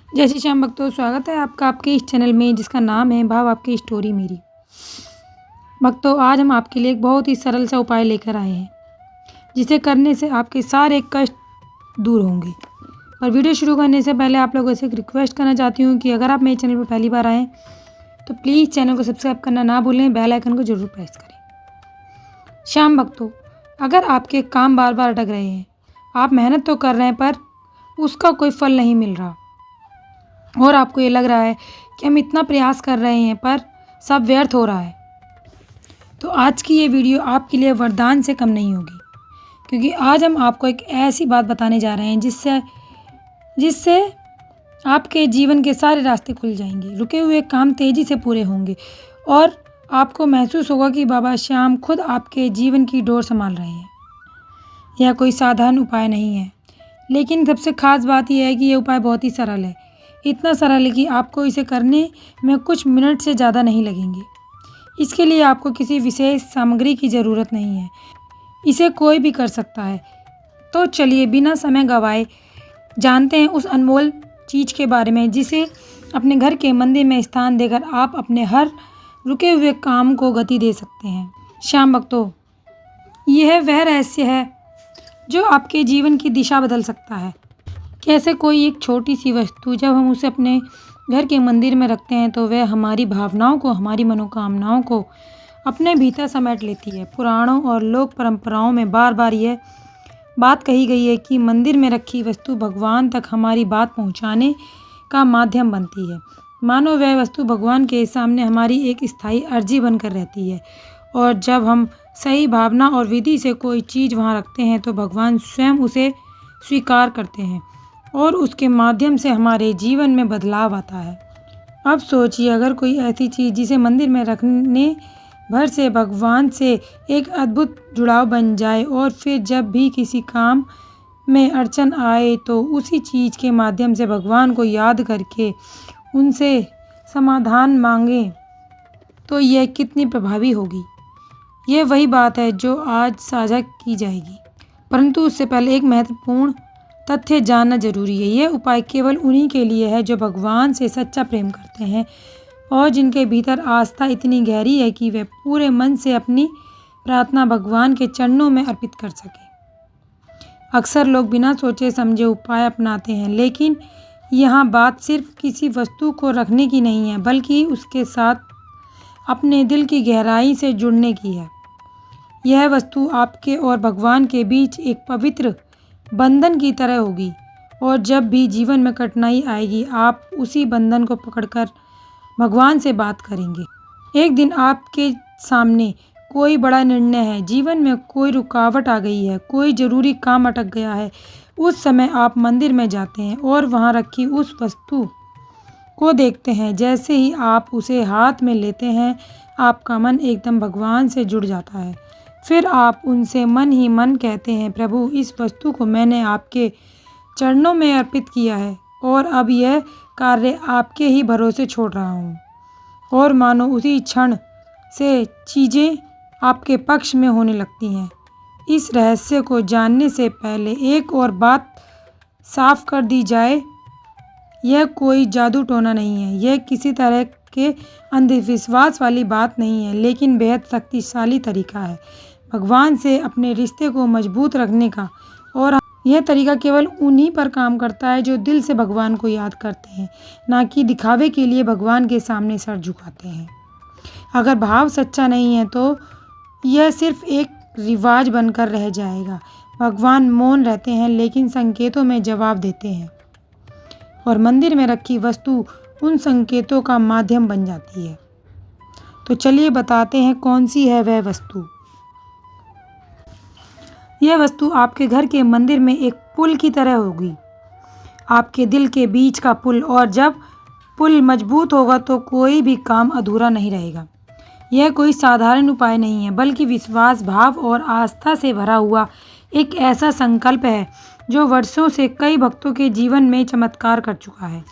जय श्री श्याम भक्तों, स्वागत है आपका आपके इस चैनल में जिसका नाम है भाव आपकी स्टोरी मेरी। भक्तों, आज हम आपके लिए एक बहुत ही सरल सा उपाय लेकर आए हैं जिसे करने से आपके सारे कष्ट दूर होंगे। और वीडियो शुरू करने से पहले आप लोगों से एक रिक्वेस्ट करना चाहती हूँ कि अगर आप मेरे चैनल पर पहली बार आएँ तो प्लीज़ चैनल को सब्सक्राइब करना ना भूलें, बेल आइकन को ज़रूर प्रेस करें। श्याम भक्तों, अगर आपके काम बार बार अटक रहे हैं, आप मेहनत तो कर रहे हैं पर उसका कोई फल नहीं मिल रहा और आपको ये लग रहा है कि हम इतना प्रयास कर रहे हैं पर सब व्यर्थ हो रहा है, तो आज की ये वीडियो आपके लिए वरदान से कम नहीं होगी। क्योंकि आज हम आपको एक ऐसी बात बताने जा रहे हैं जिससे आपके जीवन के सारे रास्ते खुल जाएंगे, रुके हुए काम तेज़ी से पूरे होंगे और आपको महसूस होगा कि बाबा श्याम खुद आपके जीवन की डोर संभाल रहे हैं। यह कोई साधारण उपाय नहीं है, लेकिन सबसे ख़ास बात यह है कि यह उपाय बहुत ही सरल है। इतना सरल है कि आपको इसे करने में कुछ मिनट से ज़्यादा नहीं लगेंगे। इसके लिए आपको किसी विशेष सामग्री की ज़रूरत नहीं है, इसे कोई भी कर सकता है। तो चलिए बिना समय गंवाए जानते हैं उस अनमोल चीज़ के बारे में जिसे अपने घर के मंदिर में स्थान देकर आप अपने हर रुके हुए काम को गति दे सकते हैं। श्याम भक्तों, यह वह रहस्य है जो आपके जीवन की दिशा बदल सकता है। कैसे कोई एक छोटी सी वस्तु जब हम उसे अपने घर के मंदिर में रखते हैं तो वह हमारी भावनाओं को, हमारी मनोकामनाओं को अपने भीतर समेट लेती है। पुराणों और लोक परंपराओं में बार बार यह बात कही गई है कि मंदिर में रखी वस्तु भगवान तक हमारी बात पहुंचाने का माध्यम बनती है। मानो वह वस्तु भगवान के सामने हमारी एक स्थायी अर्जी बनकर रहती है और जब हम सही भावना और विधि से कोई चीज़ वहाँ रखते हैं तो भगवान स्वयं उसे स्वीकार करते हैं और उसके माध्यम से हमारे जीवन में बदलाव आता है। अब सोचिए, अगर कोई ऐसी चीज़ जिसे मंदिर में रखने भर से भगवान से एक अद्भुत जुड़ाव बन जाए और फिर जब भी किसी काम में अड़चन आए तो उसी चीज़ के माध्यम से भगवान को याद करके उनसे समाधान मांगे, तो यह कितनी प्रभावी होगी। यह वही बात है जो आज साझा की जाएगी, परंतु उससे पहले एक महत्वपूर्ण तथ्य जानना जरूरी है। यह उपाय केवल उन्हीं के लिए है जो भगवान से सच्चा प्रेम करते हैं और जिनके भीतर आस्था इतनी गहरी है कि वे पूरे मन से अपनी प्रार्थना भगवान के चरणों में अर्पित कर सकें। अक्सर लोग बिना सोचे समझे उपाय अपनाते हैं, लेकिन यहाँ बात सिर्फ किसी वस्तु को रखने की नहीं है, बल्कि उसके साथ अपने दिल की गहराई से जुड़ने की है। यह वस्तु आपके और भगवान के बीच एक पवित्र बंधन की तरह होगी और जब भी जीवन में कठिनाई आएगी आप उसी बंधन को पकड़कर भगवान से बात करेंगे। एक दिन आपके सामने कोई बड़ा निर्णय है, जीवन में कोई रुकावट आ गई है, कोई ज़रूरी काम अटक गया है। उस समय आप मंदिर में जाते हैं और वहाँ रखी उस वस्तु को देखते हैं। जैसे ही आप उसे हाथ में लेते हैं आपका मन एकदम भगवान से जुड़ जाता है। फिर आप उनसे मन ही मन कहते हैं, प्रभु, इस वस्तु को मैंने आपके चरणों में अर्पित किया है और अब यह कार्य आपके ही भरोसे छोड़ रहा हूँ। और मानो उसी क्षण से चीज़ें आपके पक्ष में होने लगती हैं। इस रहस्य को जानने से पहले एक और बात साफ कर दी जाए, यह कोई जादू टोना नहीं है, यह किसी तरह के अंधविश्वास वाली बात नहीं है, लेकिन बेहद शक्तिशाली तरीका है भगवान से अपने रिश्ते को मजबूत रखने का। और यह तरीका केवल उन्हीं पर काम करता है जो दिल से भगवान को याद करते हैं, ना कि दिखावे के लिए भगवान के सामने सर झुकाते हैं। अगर भाव सच्चा नहीं है तो यह सिर्फ एक रिवाज बनकर रह जाएगा। भगवान मौन रहते हैं लेकिन संकेतों में जवाब देते हैं और मंदिर में रखी वस्तु उन संकेतों का माध्यम बन जाती है। तो चलिए बताते हैं कौन सी है वह वस्तु। यह वस्तु आपके घर के मंदिर में एक पुल की तरह होगी, आपके दिल के बीच का पुल, और जब पुल मजबूत होगा तो कोई भी काम अधूरा नहीं रहेगा। यह कोई साधारण उपाय नहीं है, बल्कि विश्वास, भाव और आस्था से भरा हुआ एक ऐसा संकल्प है जो वर्षों से कई भक्तों के जीवन में चमत्कार कर चुका है।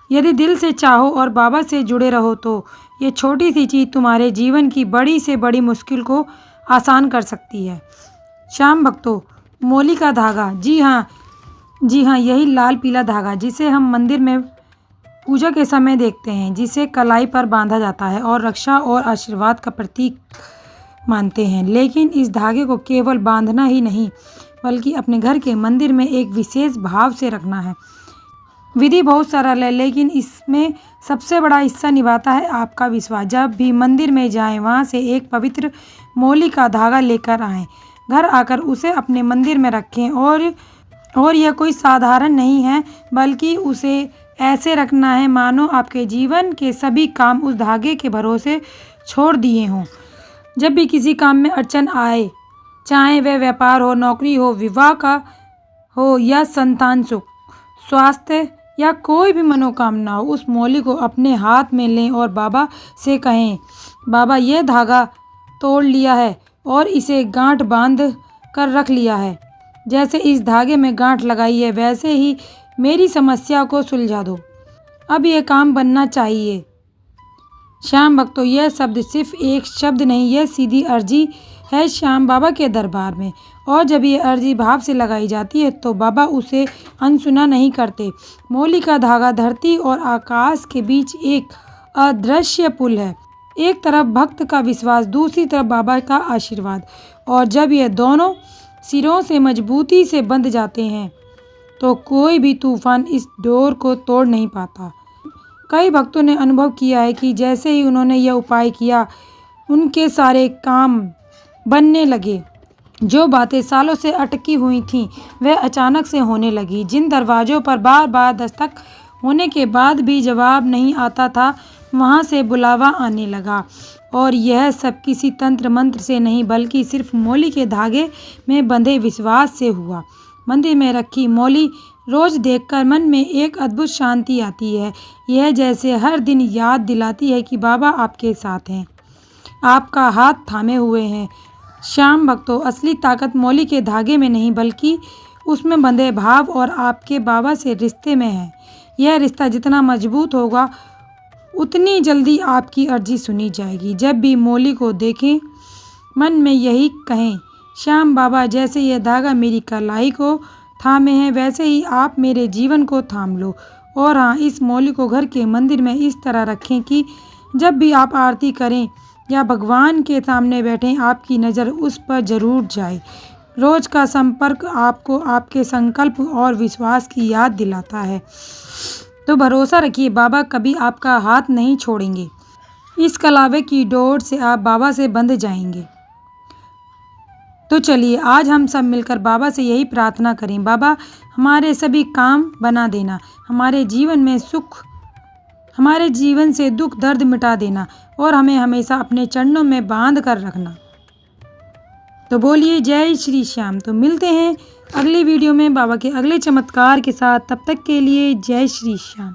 यदि दिल से चाहो और बाबा से जुड़े रहो तो ये छोटी सी चीज़ तुम्हारे जीवन की बड़ी से बड़ी मुश्किल को आसान कर सकती है। श्याम भक्तों, मोली का धागा, जी हाँ, यही लाल पीला धागा जिसे हम मंदिर में पूजा के समय देखते हैं, जिसे कलाई पर बांधा जाता है और रक्षा और आशीर्वाद का प्रतीक मानते हैं। लेकिन इस धागे को केवल बांधना ही नहीं, बल्कि अपने घर के मंदिर में एक विशेष भाव से रखना है। विधि बहुत सरल है, लेकिन इसमें सबसे बड़ा हिस्सा निभाता है आपका विश्वास। जब भी मंदिर में जाएं, वहां से एक पवित्र मौली का धागा लेकर आएं। घर आकर उसे अपने मंदिर में रखें और यह कोई साधारण नहीं है, बल्कि उसे ऐसे रखना है मानो आपके जीवन के सभी काम उस धागे के भरोसे छोड़ दिए हों। जब भी किसी काम में अड़चन आए, चाहे वह व्यापार हो, नौकरी हो, विवाह का हो या संतान सुख, स्वास्थ्य या कोई भी मनोकामना हो, उस मौली को अपने हाथ में लें और बाबा से कहें, बाबा यह धागा तोड़ लिया है और इसे गांठ बांध कर रख लिया है। जैसे इस धागे में गांठ लगाई है, वैसे ही मेरी समस्या को सुलझा दो। अब यह काम बनना चाहिए। श्याम भक्तों, यह शब्द सिर्फ एक शब्द नहीं, यह सीधी अर्जी है श्याम बाबा के दरबार में। और जब ये अर्जी भाव से लगाई जाती है तो बाबा उसे अनसुना नहीं करते। मौली का धागा धरती और आकाश के बीच एक अदृश्य पुल है। एक तरफ भक्त का विश्वास, दूसरी तरफ बाबा का आशीर्वाद। और जब ये दोनों सिरों से मजबूती से बंध जाते हैं तो कोई भी तूफान इस डोर को तोड़ नहीं पाता। कई भक्तों ने अनुभव किया है कि जैसे ही उन्होंने यह उपाय किया, उनके सारे काम बनने लगे। जो बातें सालों से अटकी हुई थीं, वह अचानक से होने लगी। जिन दरवाज़ों पर बार बार दस्तक होने के बाद भी जवाब नहीं आता था, वहाँ से बुलावा आने लगा। और यह सब किसी तंत्र मंत्र से नहीं, बल्कि सिर्फ मौली के धागे में बंधे विश्वास से हुआ। मंदिर में रखी मौली रोज़ देखकर मन में एक अद्भुत शांति आती है। यह जैसे हर दिन याद दिलाती है कि बाबा आपके साथ हैं, आपका हाथ थामे हुए हैं। श्याम भक्तों, असली ताकत मौली के धागे में नहीं, बल्कि उसमें बंधे भाव और आपके बाबा से रिश्ते में है। यह रिश्ता जितना मजबूत होगा, उतनी जल्दी आपकी अर्जी सुनी जाएगी। जब भी मौली को देखें, मन में यही कहें, श्याम बाबा, जैसे यह धागा मेरी कलाई को थामे हैं, वैसे ही आप मेरे जीवन को थाम लो। और हाँ, इस मौली को घर के मंदिर में इस तरह रखें कि जब भी आप आरती करें या भगवान के सामने बैठें, आपकी नज़र उस पर जरूर जाए। रोज़ का संपर्क आपको आपके संकल्प और विश्वास की याद दिलाता है। तो भरोसा रखिए, बाबा कभी आपका हाथ नहीं छोड़ेंगे। इस कलावे की डोर से आप बाबा से बंध जाएंगे। तो चलिए आज हम सब मिलकर बाबा से यही प्रार्थना करें, बाबा हमारे सभी काम बना देना, हमारे जीवन से दुख दर्द मिटा देना और हमें हमेशा अपने चरणों में बांध कर रखना। तो बोलिए जय श्री श्याम। तो मिलते हैं अगली वीडियो में बाबा के अगले चमत्कार के साथ। तब तक के लिए जय श्री श्याम।